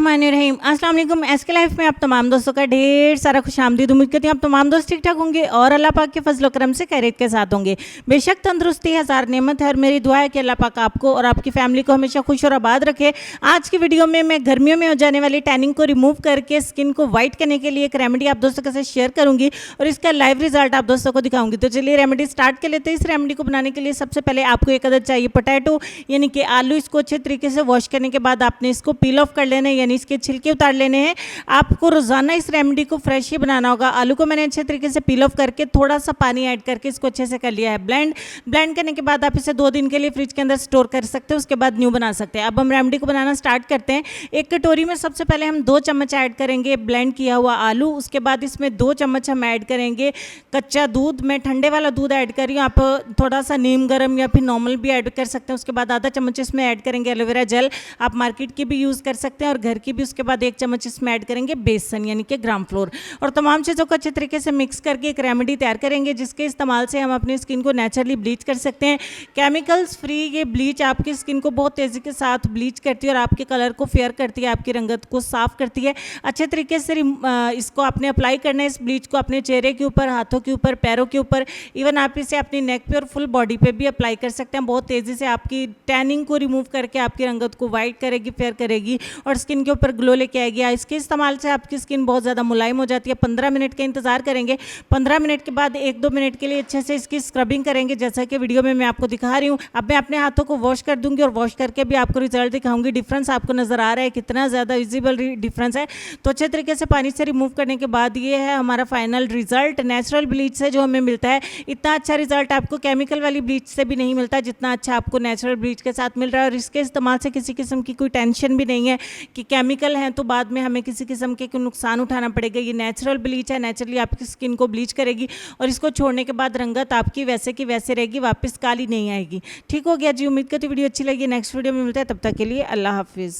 बिस्मिल्लाहिर्रहमानिर्रहीम। अस्सलाम वालेकुम। एसके लाइफ में आप तमाम दोस्तों का ढेर सारा खुशामदीद। उम्मीद करती हूँ आप तमाम दोस्त ठीक ठाक होंगे और अल्लाह पाक के फजल करम से खैरियत के साथ होंगे। बेशक तंदुरुस्ती हज़ार नेमत है और मेरी दुआ है कि अल्लाह पाक आपको और आपकी फैमिली को हमेशा खुश और आबाद रखे। आज की वीडियो में मैं गर्मियों में हो जाने वाली टैनिंग को रिमूव करके स्किन को वाइट करने के लिए एक रेमेडी आप दोस्तों के साथ शेयर करूँगी और इसका लाइव रिजल्ट आप दोस्तों को दिखाऊंगी। तो चलिए रेमेडी स्टार्ट कर लेते हैं। इस रेमेडी को बनाने के लिए सबसे पहले आपको एक अदद चाहिए पोटैटो, यानी कि आलू। इसको अच्छे तरीके से वॉश करने के बाद आपने इसको पील ऑफ कर लेना है, यानी इसके छिलके उतार लेने हैं। आपको रोजाना इस रेमेडी को फ्रेश ही बनाना होगा। आलू को मैंने अच्छे तरीके से पील ऑफ करके थोड़ा सा पानी ऐड करके इसको अच्छे से कर लिया है ब्लेंड करने के बाद आप इसे 2 दिन के लिए फ्रिज के अंदर स्टोर कर सकते हैं, उसके बाद न्यू बना सकते हैं। अब हम रेमेडी को बनाना स्टार्ट करते हैं। एक कटोरी में सबसे पहले हम 2 चम्मच ऐड करेंगे ब्लेंड किया हुआ आलू। उसके बाद इसमें 2 चम्मच हम ऐड करेंगे कच्चा दूध। मैं ठंडे वाला दूध ऐड कर रही हूँ, आप थोड़ा सा नीम गर्म या फिर नॉर्मल भी ऐड कर सकते हैं। उसके बाद आधा चम्मच इसमें ऐड करेंगे एलोवेरा जेल, आप मार्केट की भी यूज़ कर सकते हैं और घर की भी। उसके बाद 1 चम्मच इसमें ऐड करेंगे बेसन यानी कि ग्राम फ्लोर, और तमाम चीज़ों को अच्छे तरीके से मिक्स करके एक रेमेडी तैयार करेंगे जिसके इस्तेमाल से हम अपनी स्किन को नेचुरली ब्लीच कर सकते हैं। केमिकल्स फ्री ये ब्लीच आपकी स्किन को बहुत तेज़ी के साथ ब्लीच करती है और आपके कलर को फेयर करती है, आपकी रंगत को साफ करती है। अच्छे तरीके से इसको आपने अप्लाई करना है, इस ब्लीच को अपने चेहरे के ऊपर, हाथों के ऊपर, पैरों के ऊपर, इवन आप इसे अपनी नेक पे और फुल बॉडी पे भी अप्लाई कर सकते हैं। बहुत तेज़ी से आपकी टैनिंग को रिमूव करके आपकी रंगत को वाइट करेगी, फेयर करेगी और स्किन के ऊपर ग्लो लेके आएगी। इसके इस्तेमाल से आपकी स्किन बहुत ज़्यादा मुलायम हो जाती है। 15 मिनट का इंतजार करेंगे। 15 मिनट के बाद 1-2 मिनट के लिए अच्छे से इसकी स्क्रबिंग करेंगे जैसा कि वीडियो में मैं आपको दिखा रही हूँ। अब मैं अपने हाथों को वॉश कर दूंगी और वॉश करके भी आपको रिजल्ट दिखाऊंगी। डिफरेंस आपको नजर आ रहा है, कितना ज़्यादा विजिबल डिफरेंस है। तो अच्छे तरीके से पानी से रिमूव करने के बाद ये है हमारा फाइनल रिजल्ट। नेचुरल ब्लीच से जो हमें मिलता है, इतना अच्छा रिजल्ट आपको केमिकल वाली ब्लीच से भी नहीं मिलता जितना अच्छा आपको नेचुरल ब्लीच के साथ मिल रहा है। और इसके इस्तेमाल से किसी किस्म की कोई टेंशन भी नहीं है कि केमिकल हैं तो बाद में हमें किसी किस्म के नुकसान उठाना पड़ेगा। ये नेचुरल ब्लीच है, नेचुरली आपकी स्किन को ब्लीच करेगी और इसको छोड़ने के बाद रंगत आपकी वैसे की वैसे रहेगी, वापस काली नहीं आएगी। ठीक हो गया जी। उम्मीद करती वीडियो अच्छी लगी। नेक्स्ट वीडियो में मिलता है, तब तक के लिए अल्लाह हाफिज़।